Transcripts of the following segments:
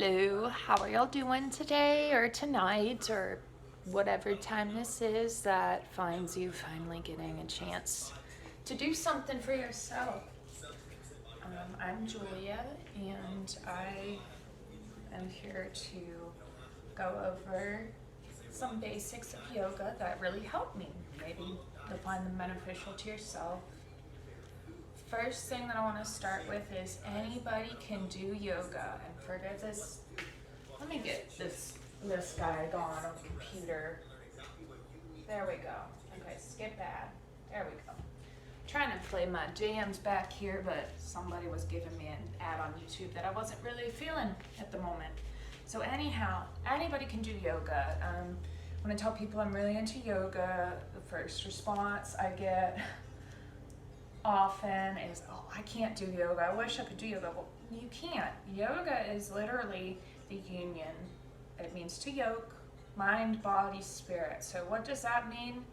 Hello, how are y'all doing today or tonight or whatever time this is that finds you finally getting a chance to do something for yourself? I'm Julia and I am here to go over some basics of yoga that really help me. Maybe you'll find them beneficial to yourself. First thing that I want to start with is anybody can do yoga. And forget this, let me get this guy going on the computer. There we go. Okay, skip ad. There we go. Trying to play my jams back here, but somebody was giving me an ad on YouTube that I wasn't really feeling at the moment. So anyhow, anybody can do yoga. When I tell people I'm really into yoga, the first response I get often is, oh, I can't do yoga. I wish I could do yoga. Well, you can't. Yoga is literally the union. It means to yoke, mind, body, spirit. So what does that mean?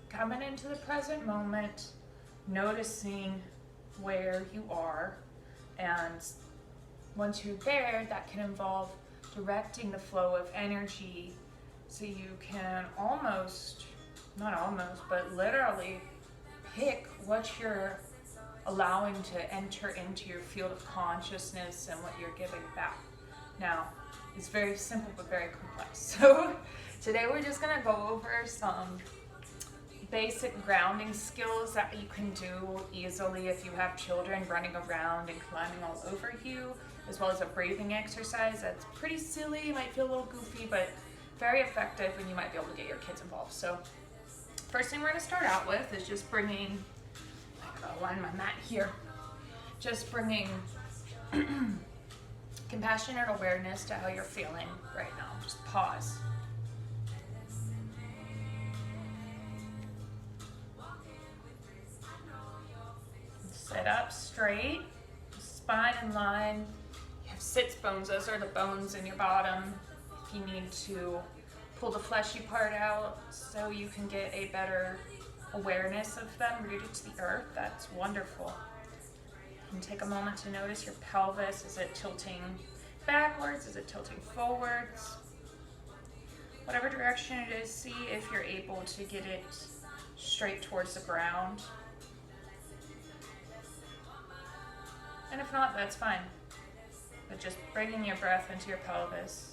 Coming into the present moment, noticing where you are, and once you're there, that can involve directing the flow of energy so you can not almost, but literally pick what you're allowing to enter into your field of consciousness and what you're giving back. Now, it's very simple but very complex. So today we're just going to go over some basic grounding skills that you can do easily if you have children running around and climbing all over you, as well as a breathing exercise that's pretty silly, you might feel a little goofy, but very effective, and you might be able to get your kids involved. So first thing we're going to start out with is just bringing, I'm going to line my mat here, just bringing compassionate awareness to how you're feeling right now. Just pause. Sit up straight, spine in line. You have sits bones, those are the bones in your bottom. If you need to pull the fleshy part out so you can get a better awareness of them rooted to the earth, that's wonderful. And take a moment to notice your pelvis. Is it tilting backwards? Is it tilting forwards? Whatever direction it is, see if you're able to get it straight towards the ground. And if not, that's fine. But just bringing your breath into your pelvis.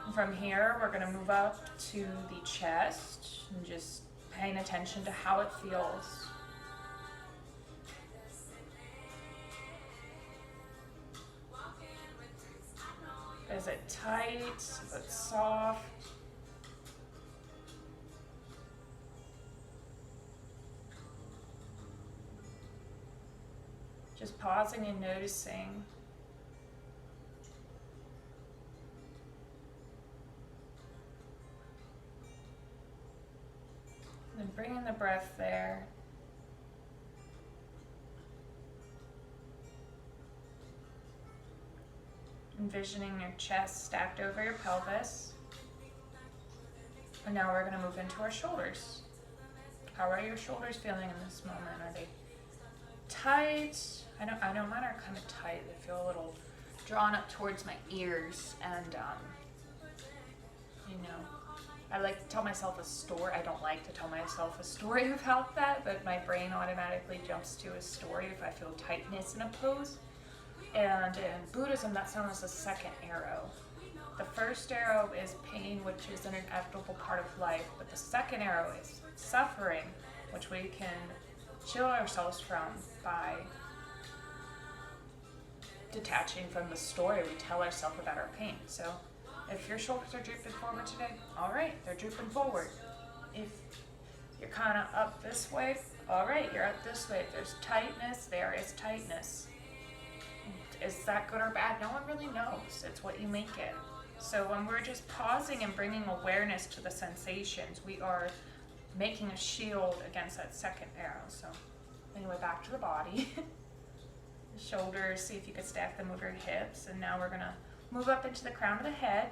And from here, we're going to move up to the chest and just paying attention to how it feels. Is it tight? Is it soft? Just pausing and noticing. And then bringing the breath there. Envisioning your chest stacked over your pelvis. And now we're going to move into our shoulders. How are your shoulders feeling in this moment? Are they tight? I know mine are kind of tight. They feel a little drawn up towards my ears, and I like to tell myself a story. I don't like to tell myself a story about that, but my brain automatically jumps to a story if I feel tightness in a pose. And in Buddhism, that's known as the second arrow. The first arrow is pain, which is an inevitable part of life, but the second arrow is suffering, which we can shield ourselves from by detaching from the story we tell ourselves about our pain. So if your shoulders are drooping forward today, all right, they're drooping forward. If you're kind of up this way, all right, you're up this way. If there's tightness, there is tightness. Is that good or bad? No one really knows. It's what you make it. So when we're just pausing and bringing awareness to the sensations, we are making a shield against that second arrow. So anyway, back to the body. The shoulders, see if you could stack them over your hips. And now we're going to move up into the crown of the head.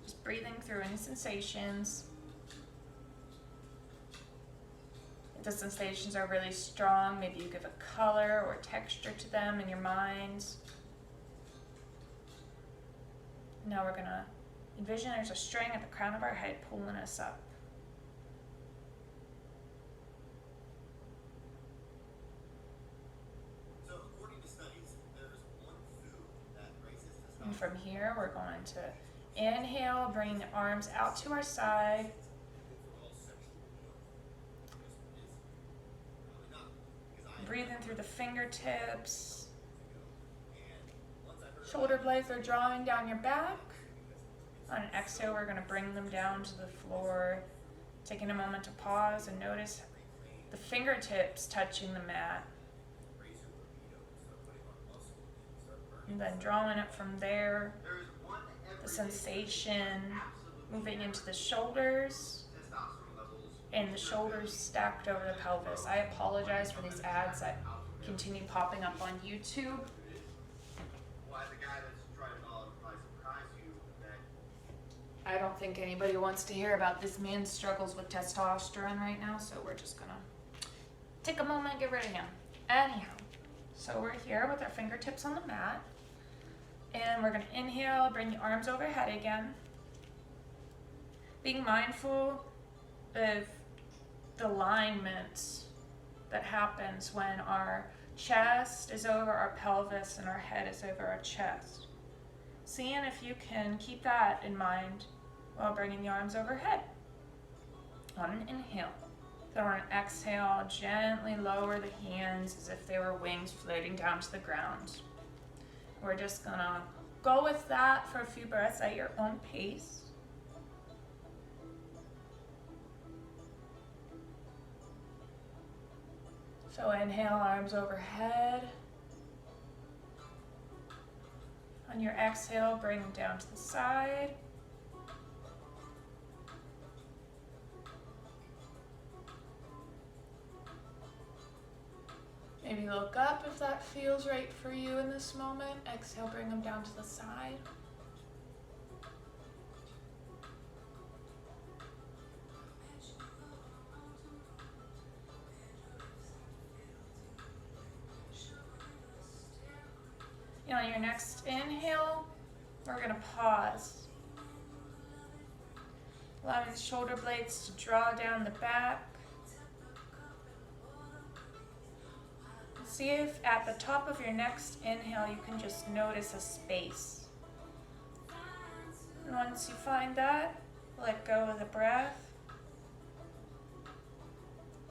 Just breathing through any sensations. If the sensations are really strong, maybe you give a color or texture to them in your mind. Now we're gonna envision there's a string at the crown of our head pulling us up. So according to studies, there's one food that raises And testosterone. from here, we're going to inhale, bring the arms out to our side. Overall sexual health is really not. Because I Breathing through the fingertips. and once I heard Shoulder blades are drawing down your back. On an exhale, we're going to bring them down to the floor. Taking a moment to pause and notice the fingertips touching the mat. raise your libido and start putting on muscle and start burning. And then drawing it from there. There is one The everyday sensation absolutely moving into the shoulders. testosterone levels. And the shoulders stacked over the pelvis. I apologize for these ads that continue popping up on YouTube. Why the guy that's trying to probably surprise you that I don't think anybody wants to hear about this man's struggles with testosterone right now, so we're just gonna take a moment and get rid of him. Anyhow, so we're here with our fingertips on the mat, and we're gonna inhale, bring the arms overhead again. Being mindful of the alignment that happens when our chest is over our pelvis and our head is over our chest. Seeing if you can keep that in mind while bringing the arms overhead. On an inhale. Then on an exhale, gently lower the hands as if they were wings floating down to the ground. We're just gonna go with that for a few breaths at your own pace. So inhale, arms overhead. On your exhale, bring them down to the side. Maybe look up if that feels right for you in this moment. Exhale, bring them down to the side. And on your next inhale, we're going to pause. Allowing the shoulder blades to draw down the back. See if at the top of your next inhale you can just notice a space. And once you find that, let go of the breath.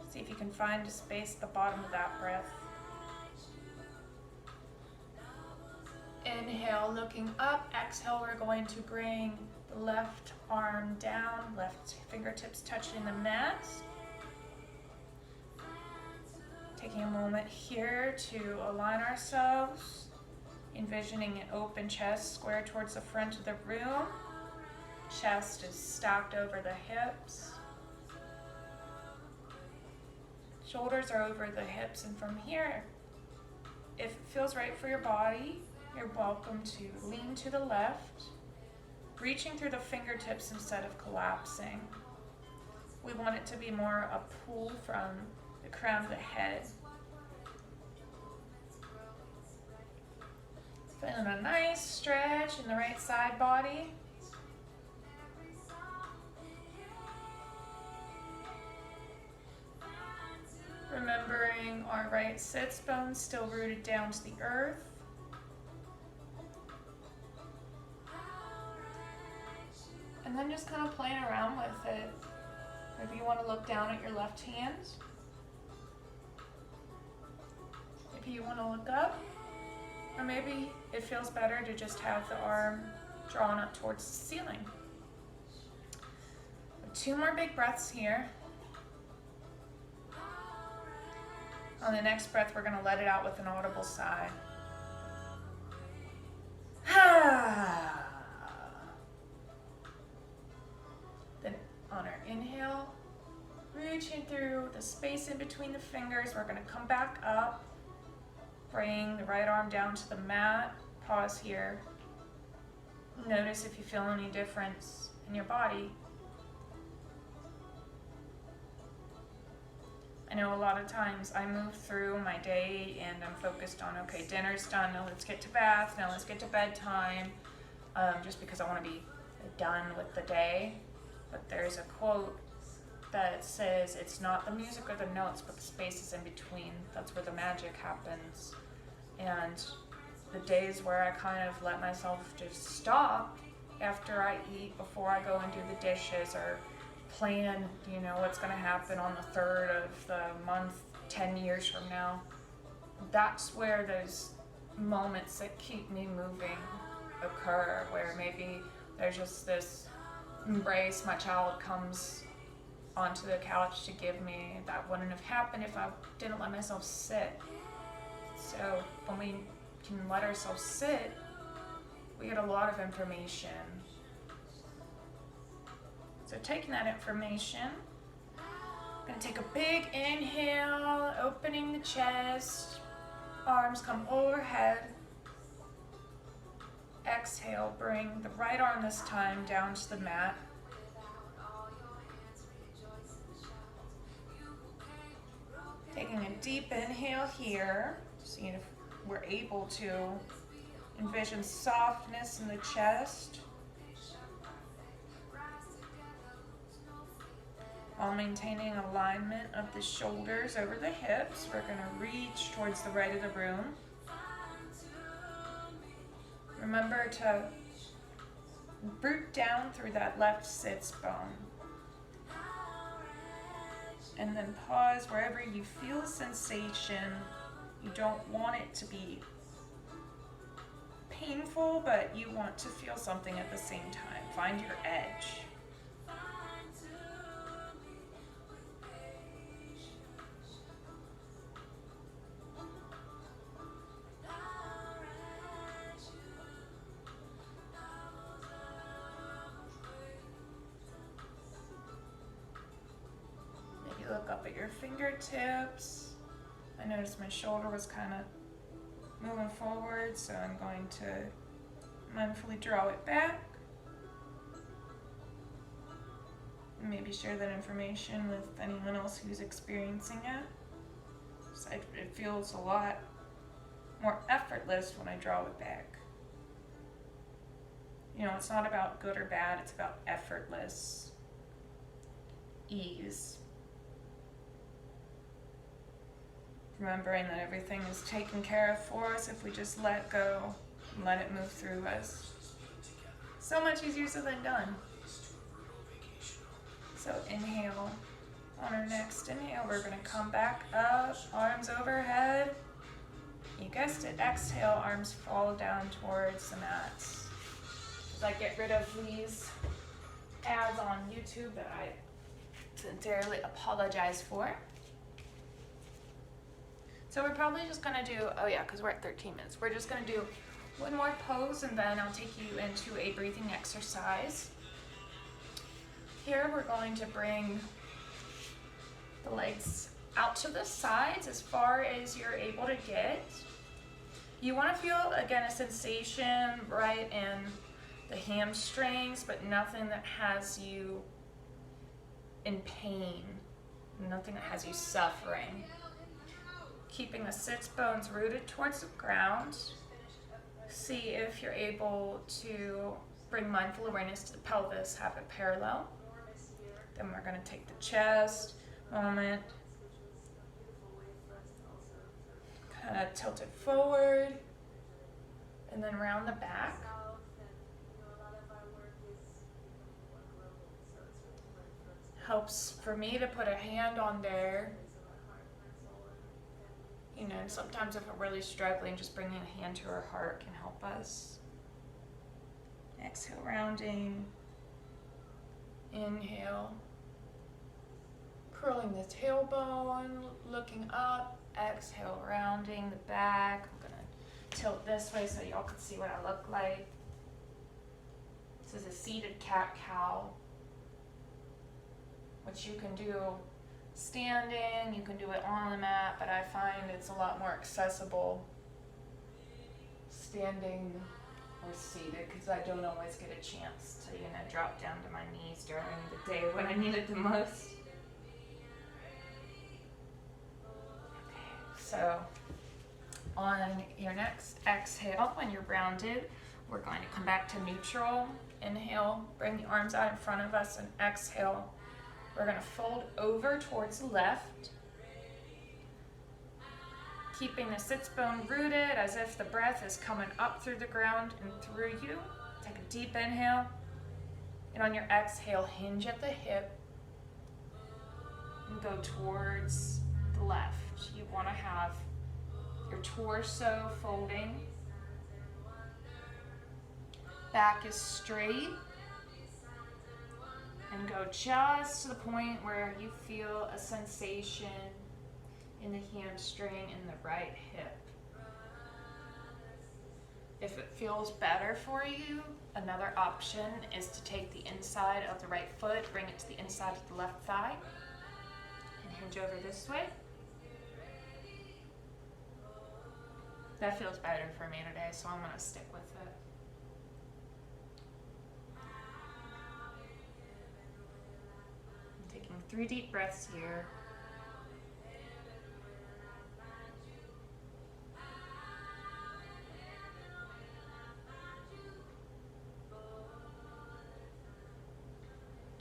See if you can find a space at the bottom of that breath. Inhale, looking up. Exhale, we're going to bring the left arm down, left fingertips touching the mat. Taking a moment here to align ourselves, envisioning an open chest square towards the front of the room. Chest is stacked over the hips. Shoulders are over the hips, and from here, if it feels right for your body, you're welcome to lean to the left, reaching through the fingertips instead of collapsing. We want it to be more a pull from the crown of the head. Feeling a nice stretch in the right side body. Remembering our right sits bones still rooted down to the earth. And then just kind of playing around with it. Maybe you want to look down at your left hand. Maybe you want to look up. Or maybe it feels better to just have the arm drawn up towards the ceiling. 2 more big breaths here. On the next breath, we're going to let it out with an audible sigh. Then on our inhale, reaching through the space in between the fingers, we're going to come back up. Bring the right arm down to the mat. Pause here. Notice if you feel any difference in your body. I know a lot of times I move through my day and I'm focused on, okay, dinner's done, now let's get to bath, now let's get to bedtime. just because I want to be done with the day. But there's a quote that says it's not the music or the notes, but the spaces in between. That's where the magic happens. And the days where I kind of let myself just stop after I eat, before I go and do the dishes, or plan, what's going to happen on the 3rd of the month 10 years from now, that's where those moments that keep me moving occur, where maybe there's just this embrace my child comes onto the couch to give me that wouldn't have happened if I didn't let myself sit. So when we can let ourselves sit, we get a lot of information. So taking that information, I'm going to take a big inhale, opening the chest, arms come overhead. Exhale, bring the right arm this time down to the mat. Taking a deep inhale here, seeing if we're able to envision softness in the chest, while maintaining alignment of the shoulders over the hips. We're going to reach towards the right of the room. Remember to root down through that left sits bone. And then pause wherever you feel a sensation. You don't want it to be painful, but you want to feel something at the same time. Find your edge. Maybe look up at your fingertips. I noticed my shoulder was kind of moving forward, so I'm going to mindfully draw it back. And maybe share that information with anyone else who's experiencing it. So it feels a lot more effortless when I draw it back. It's not about good or bad, it's about effortless ease. Remembering that everything is taken care of for us if we just let go and let it move through us. So much easier said than done. So inhale. On our next inhale, we're going to come back up, arms overhead. You guessed it, exhale, arms fall down towards the mat. As I get rid of these ads on YouTube that I sincerely apologize for. So we're probably just gonna do, because we're at 13 minutes. We're just gonna do one more pose and then I'll take you into a breathing exercise. Here we're going to bring the legs out to the sides as far as you're able to get. You wanna feel, again, a sensation right in the hamstrings, but nothing that has you in pain, nothing that has you suffering. Keeping the sits bones rooted towards the ground. See if you're able to bring mindful awareness to the pelvis, have it parallel. Then we're going to take the chest moment, kind of tilt it forward, and then round the back. Helps for me to put a hand on there. Sometimes if we're really struggling, just bringing a hand to our heart can help us. Exhale, rounding. Inhale. Curling the tailbone, looking up. Exhale, rounding the back. I'm going to tilt this way so y'all can see what I look like. This is a seated cat-cow, which you can do standing, you can do it on the mat, but I find it's a lot more accessible standing or seated because I don't always get a chance to drop down to my knees during the day when I need it the most. Okay, so on your next exhale, when you're rounded, We're going to come back to neutral. Inhale, bring the arms out in front of us, and exhale. We're going to fold over towards the left, keeping the sits bone rooted as if the breath is coming up through the ground and through you. Take a deep inhale, and on your exhale, hinge at the hip and go towards the left. You want to have your torso folding, back is straight, and go just to the point where you feel a sensation in the hamstring and the right hip. If it feels better for you, another option is to take the inside of the right foot, bring it to the inside of the left thigh, and hinge over this way. That feels better for me today, so I'm going to stick with it. I'm taking 3 deep breaths here.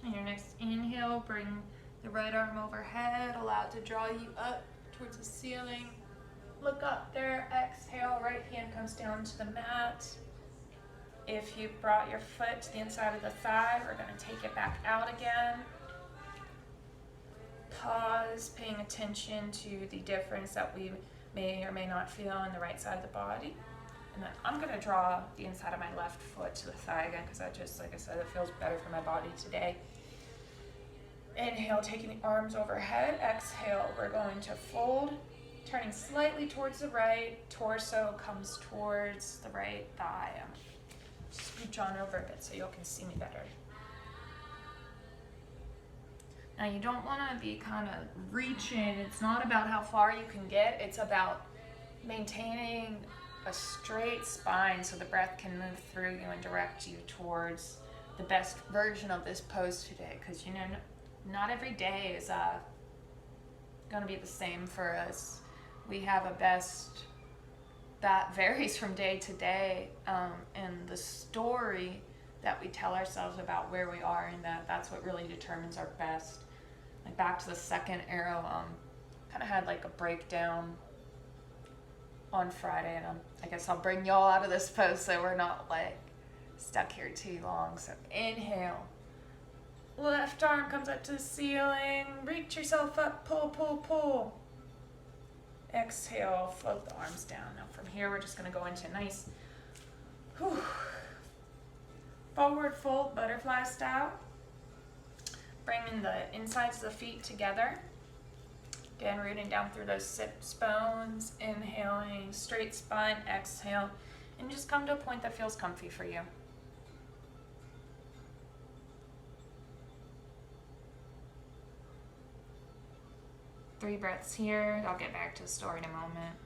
And your next inhale, bring the right arm overhead, allow it to draw you up towards the ceiling. Look up there, exhale, right hand comes down to the mat. If you brought your foot to the inside of the thigh, we're going to take it back out again. Pause, paying attention to the difference that we may or may not feel on the right side of the body. And then I'm going to draw the inside of my left foot to the thigh again because that just, like I said, it feels better for my body today. Inhale, taking the arms overhead. Exhale, we're going to fold. Turning slightly towards the right, torso comes towards the right thigh. Scooch on over a bit so you can see me better. Now you don't want to be kind of reaching. It's not about how far you can get. It's about maintaining a straight spine so the breath can move through you and direct you towards the best version of this pose today. Because, you know, not every day is going to be the same for us. We have a best that varies from day to day, and the story that we tell ourselves about where we are in that's what really determines our best. Like back to the second arrow, kind of had like a breakdown on Friday, and I guess I'll bring y'all out of this pose so we're not like stuck here too long. So inhale, left arm comes up to the ceiling, reach yourself up, pull, pull, pull. Exhale, float the arms down. Now from here, we're just going to go into nice forward fold, butterfly style. Bringing the insides of the feet together. Again, rooting down through those sits bones. Inhaling, straight spine, exhale. And just come to a point that feels comfy for you. Three breaths here. I'll get back to the story in a moment.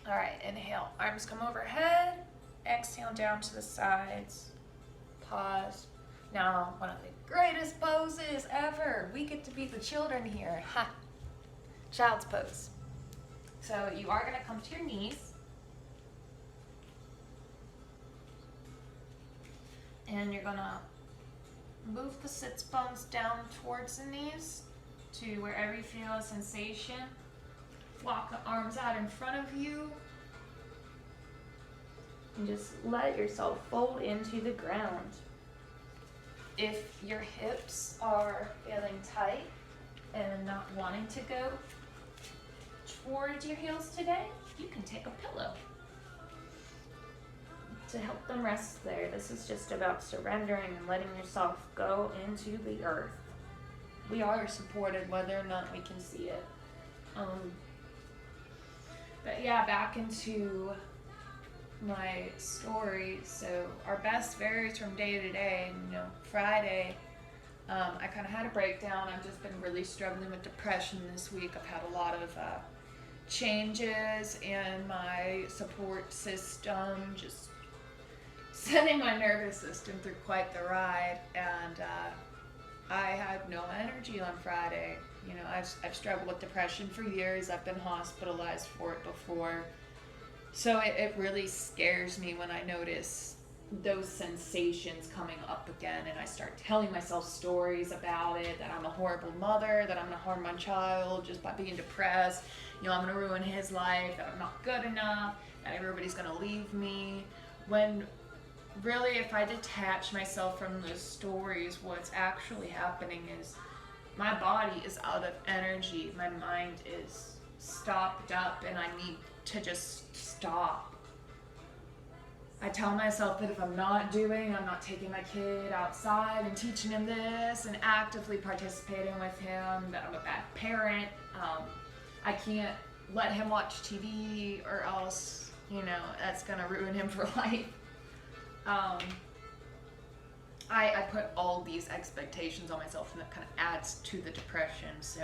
All right, inhale. Arms come overhead. Exhale down to the sides. Pause. Now, one of the greatest poses ever. We get to be the children here. Ha! Child's pose. So you are going to come to your knees. And you're going to move the sits bones down towards the knees to wherever you feel a sensation. Walk the arms out in front of you. And just let yourself fold into the ground. If your hips are feeling tight and not wanting to go towards your heels today, you can take a pillow to help them rest there. This is just about surrendering and letting yourself go into the earth. We are supported whether or not we can see it. But yeah, back into my story. So our best varies from day to day. You know, Friday, I kind of had a breakdown. I've just been really struggling with depression this week. I've had a lot of changes in my support system, just sending my nervous system through quite the ride, and I had no energy on Friday. You know, I've struggled with depression for years. I've been hospitalized for it before. So it really scares me when I notice those sensations coming up again, and I start telling myself stories about it, that I'm a horrible mother, that I'm going to harm my child just by being depressed. You know, I'm going to ruin his life, that I'm not good enough, that everybody's going to leave me. When really, if I detach myself from those stories, what's actually happening is my body is out of energy, my mind is stopped up, and I need to just stop. I tell myself that if I'm not taking my kid outside and teaching him this and actively participating with him, that I'm a bad parent. I can't let him watch TV or else, you know, that's gonna ruin him for life. I put all these expectations on myself, and that kind of adds to the depression. So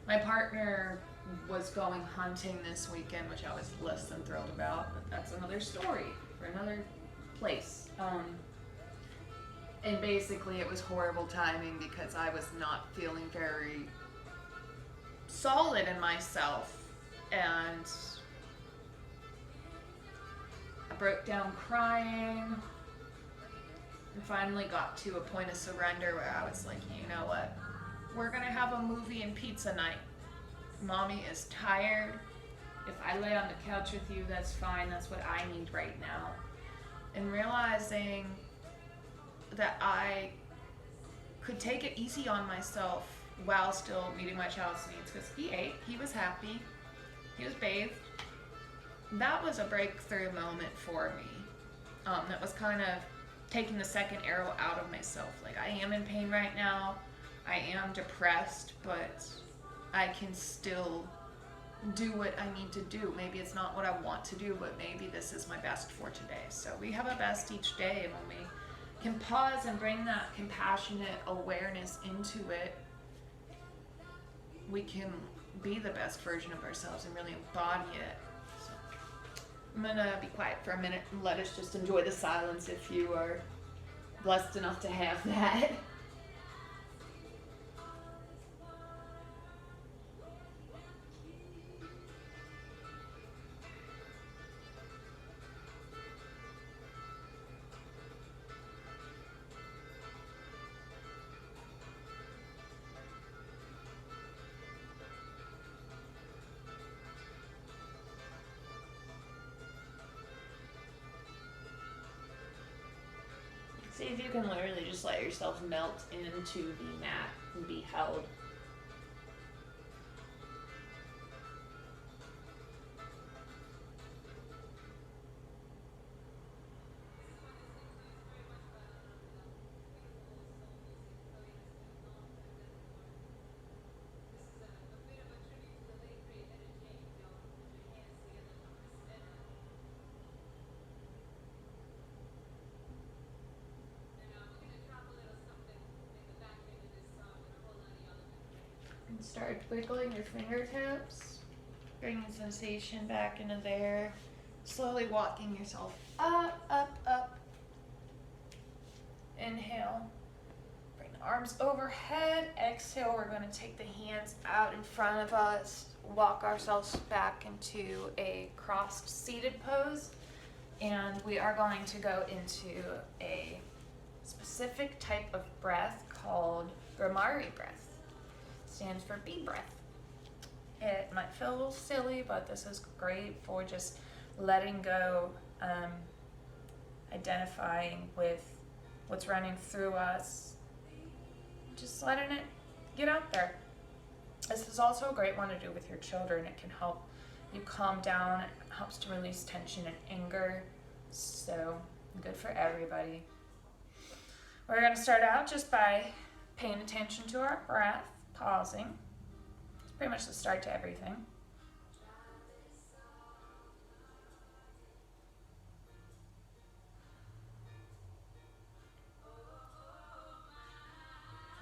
my partner was going hunting this weekend, which I was less than thrilled about, but that's another story for another place. And basically it was horrible timing because I was not feeling very solid in myself, and I broke down crying and finally got to a point of surrender where I was like, you know what, we're gonna have a movie and pizza night. Mommy is tired. If I lay on the couch with you, that's fine. That's what I need right now. And realizing that I could take it easy on myself while still meeting my child's needs, because he ate, he was happy, he was bathed. That was a breakthrough moment for me. That was kind of taking the second arrow out of myself. Like, I am in pain right now. I am depressed, but I can still do what I need to do. Maybe it's not what I want to do, but maybe this is my best for today. So we have a best each day, and when we can pause and bring that compassionate awareness into it, we can be the best version of ourselves and really embody it. So I'm gonna be quiet for a minute and let us just enjoy the silence if you are blessed enough to have that. See if you can literally just let yourself melt into the mat and be held. And start wiggling your fingertips, bringing sensation back into there, slowly walking yourself up, up, up. Inhale, bring the arms overhead. Exhale, we're going to take the hands out in front of us, walk ourselves back into a crossed seated pose, and we are going to go into a specific type of breath called Bhramari breath. Stands for bee breath. It might feel a little silly, but this is great for just letting go, identifying with what's running through us, just letting it get out there. This is also a great one to do with your children. It can help you calm down. It helps to release tension and anger. So good for everybody. We're going to start out just by paying attention to our breath. Pausing. It's pretty much the start to everything.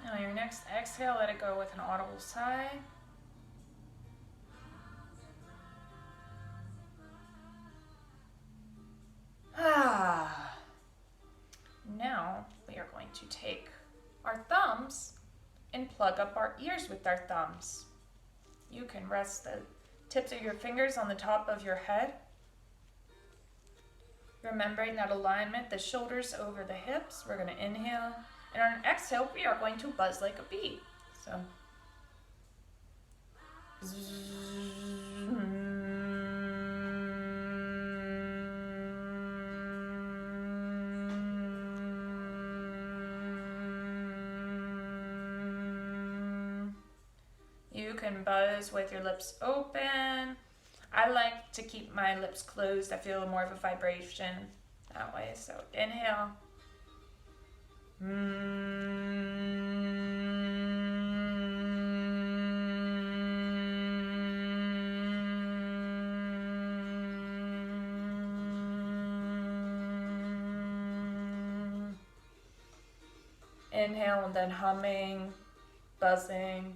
Now your next exhale, let it go with an audible sigh. now we are going to take our thumbs and plug up our ears with our thumbs. You can rest the tips of your fingers on the top of your head, remembering that alignment, the shoulders over the hips. We're going to inhale, and on an exhale, we are going to buzz like a bee. So, you can buzz with your lips open. I like to keep my lips closed. I feel more of a vibration that way. So inhale. Inhale and then humming, buzzing.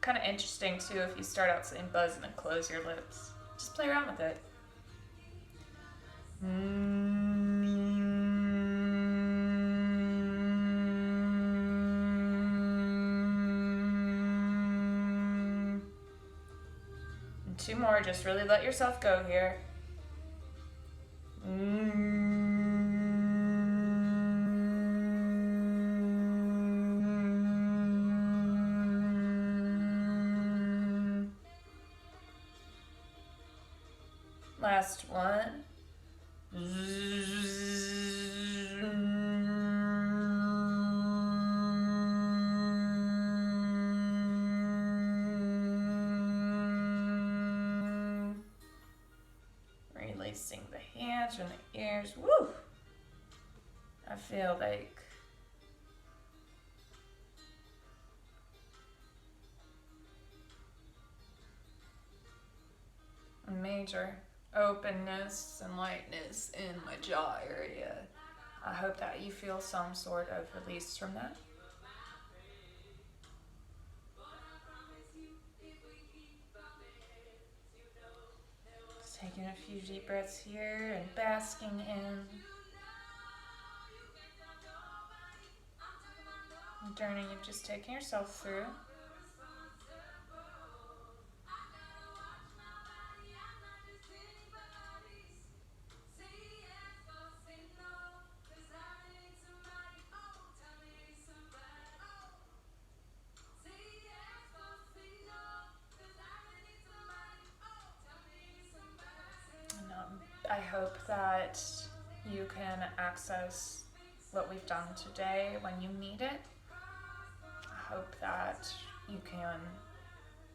Kind of interesting too if you start out saying buzz and then close your lips. Just play around with it. And two more, just really let yourself go here. Last one. Releasing the hands from the ears. Woo! I feel like a major openness and lightness in my jaw area. I hope that you feel some sort of release from that. Just taking a few deep breaths here and basking in the journey you've just taken yourself through. I hope that you can access what we've done today when you need it. I hope that you can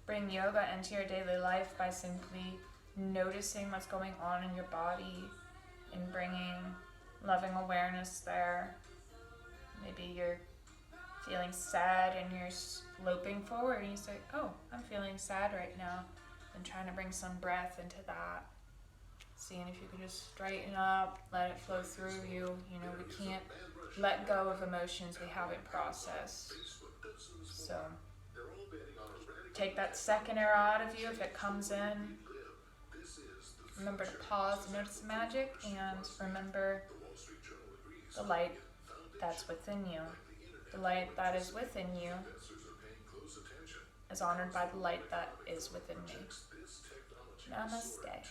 bring yoga into your daily life by simply noticing what's going on in your body and bringing loving awareness there. Maybe you're feeling sad and you're sloping forward and you say, oh, I'm feeling sad right now. And trying to bring some breath into that. Seeing if you can just straighten up, let it flow through you. You know, we can't let go of emotions we haven't processed. So take that second arrow out of you if it comes in. Remember to pause and notice the magic, and remember the light that's within you. The light that is within you is honored by the light that is within me. Namaste.